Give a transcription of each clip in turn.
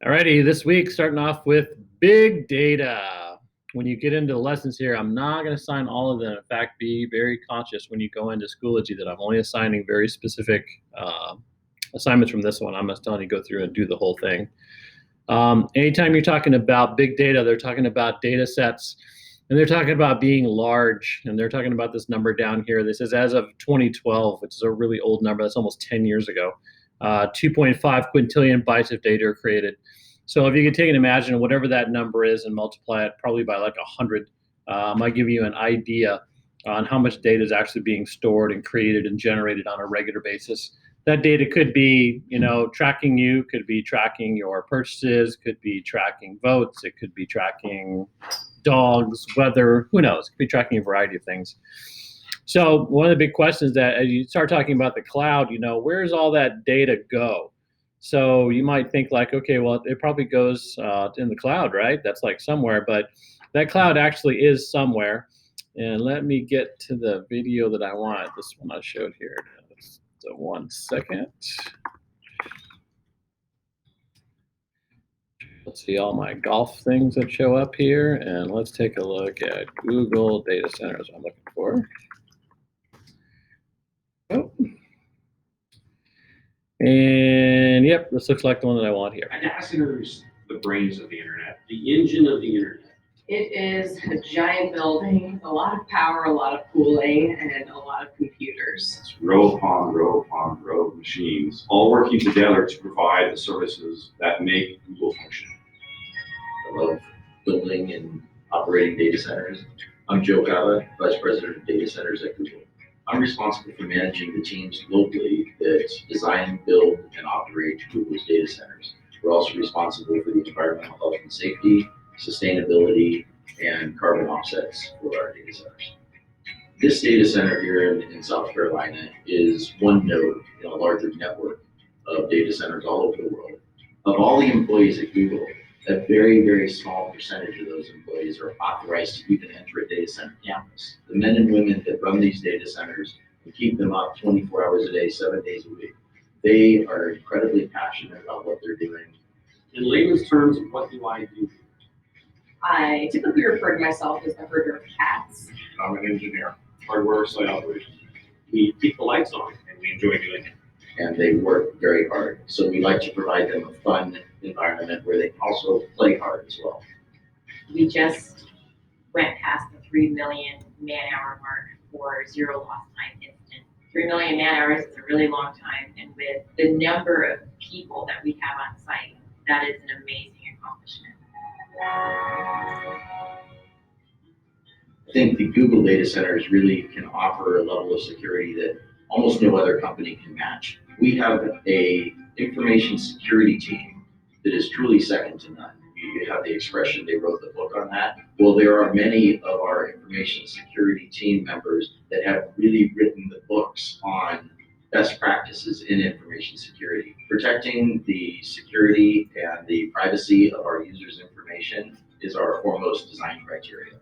Alrighty, this week starting off with big data. When you get into the lessons here, I'm not going to assign all of them. In fact, be very conscious when you go into Schoology that I'm only assigning very specific assignments from this one. I'm just telling you go through and do the whole thing. Anytime you're talking about big data, they're talking about data sets, and they're talking about being large, and they're talking about this number down here. This is as of 2012, which is a really old number. That's almost 10 years ago. 2.5 quintillion bytes of data are created. So if you could take and imagine whatever that number is and multiply it probably by like 100, might give you an idea on how much data is actually being stored and created and generated on a regular basis. That data could be, tracking you, could be tracking your purchases, could be tracking votes, it could be tracking dogs, weather, who knows? It could be tracking a variety of things. So one of the big questions that as you start talking about the cloud, where does all that data go? So you might think like, okay, well, it probably goes in the cloud, right? That's like somewhere, but that cloud actually is somewhere. And let me get to the video that I want. This one I showed here. So 1 second. Let's see all my golf things that show up here. And let's take a look at Google data centers I'm looking for. Oh. And yep, this looks like the one that I want here. A data center is the brains of the internet, the engine of the internet. It is a giant building, a lot of power, a lot of cooling, and a lot of computers. It's row upon row upon row of machines, all working together to provide the services that make Google function. I love building and operating data centers. I'm Joe Cava, Vice President of Data Centers at Google. I'm responsible for managing the teams locally that design, build, and operate Google's data centers. We're also responsible for the environmental health and safety, sustainability, and carbon offsets for our data centers. This data center here in South Carolina is one node in a larger network of data centers all over the world. Of all the employees at Google, a very, very small percentage of those employees are authorized to even enter a data center campus. The men and women that run these data centers and keep them up 24 hours a day, 7 days a week, they are incredibly passionate about what they're doing. In layman's terms, what do I do? I typically refer to myself as the herder of cats. I'm an engineer, hardware site operations. We keep the lights on and we enjoy doing it. And they work very hard. So we like to provide them a fun environment where they can also play hard as well. We just went past the 3 million man-hour mark for zero lost time instant. 3 million man-hours is a really long time, and with the number of people that we have on site, that is an amazing accomplishment. I think the Google data centers really can offer a level of security that almost no other company can match. We have a information security team that is truly second to none. You have the expression, they wrote the book on that. Well, there are many of our information security team members that have really written the books on best practices in information security. Protecting the security and the privacy of our users' information is our foremost design criteria.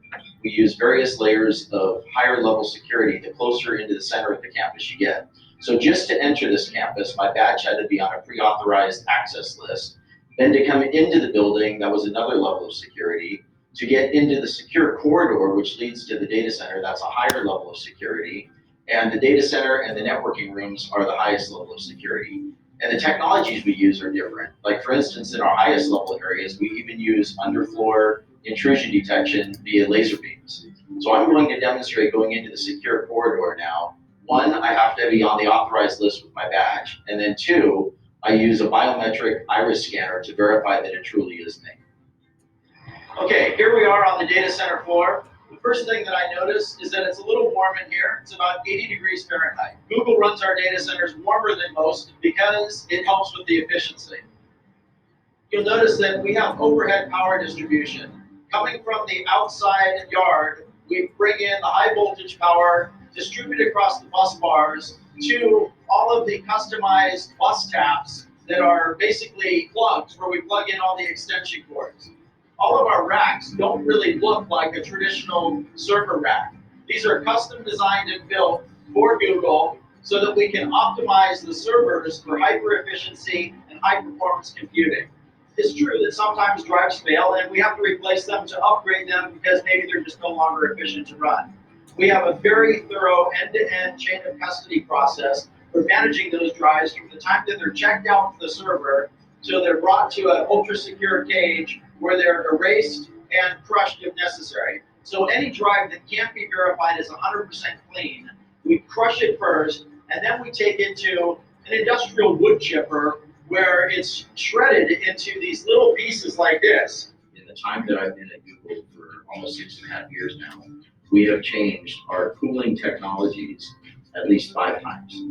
We use various layers of higher level security the closer into the center of the campus you get. So just to enter this campus, my badge had to be on a pre-authorized access list. Then to come into the building, that was another level of security. To get into the secure corridor, which leads to the data center, that's a higher level of security. And the data center and the networking rooms are the highest level of security. And the technologies we use are different. Like for instance, in our highest level areas, we even use underfloor intrusion detection via laser beams. So I'm going to demonstrate going into the secure corridor now. One, I have to be on the authorized list with my badge. And then two, I use a biometric iris scanner to verify that it truly is me. Okay, here we are on the data center floor. The first thing that I notice is that it's a little warm in here. It's about 80 degrees Fahrenheit. Google runs our data centers warmer than most because it helps with the efficiency. You'll notice that we have overhead power distribution. Coming from the outside yard, we bring in the high voltage power distributed across the bus bars to all of the customized bus taps that are basically plugs where we plug in all the extension cords. All of our racks don't really look like a traditional server rack. These are custom designed and built for Google so that we can optimize the servers for hyper efficiency and high performance computing. it's true that sometimes drives fail and we have to replace them to upgrade them because maybe they're just no longer efficient to run. We have a very thorough end-to-end chain of custody process for managing those drives from the time that they're checked out to the server till they're brought to an ultra-secure cage where they're erased and crushed if necessary. So any drive that can't be verified as 100% clean, we crush it first, and then we take it to an industrial wood chipper where it's shredded into these little pieces like this. In the time that I've been at Google for almost 6.5 years now, we have changed our cooling technologies at least 5 times.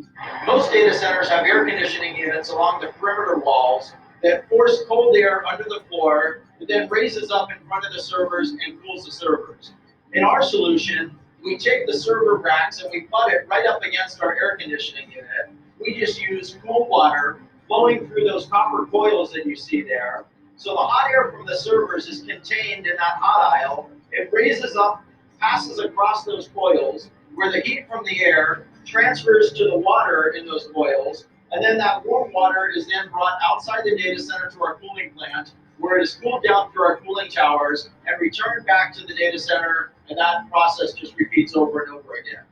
Most data centers have air conditioning units along the perimeter walls that force cold air under the floor, that then raises up in front of the servers and cools the servers. In our solution, we take the server racks and we butt it right up against our air conditioning unit. We just use cool water flowing through those copper coils that you see there. So the hot air from the servers is contained in that hot aisle. It raises up, passes across those coils, where the heat from the air transfers to the water in those coils, and then that warm water is then brought outside the data center to our cooling plant, where it is cooled down through our cooling towers and returned back to the data center, and that process just repeats over and over again.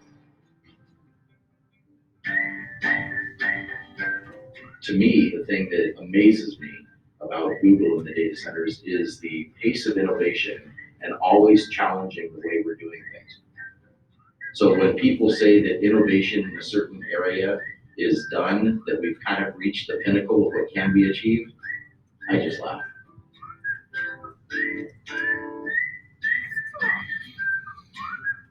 To me, the thing that amazes me about Google and the data centers is the pace of innovation and always challenging the way we're doing things. So when people say that innovation in a certain area is done, that we've kind of reached the pinnacle of what can be achieved, I just laugh.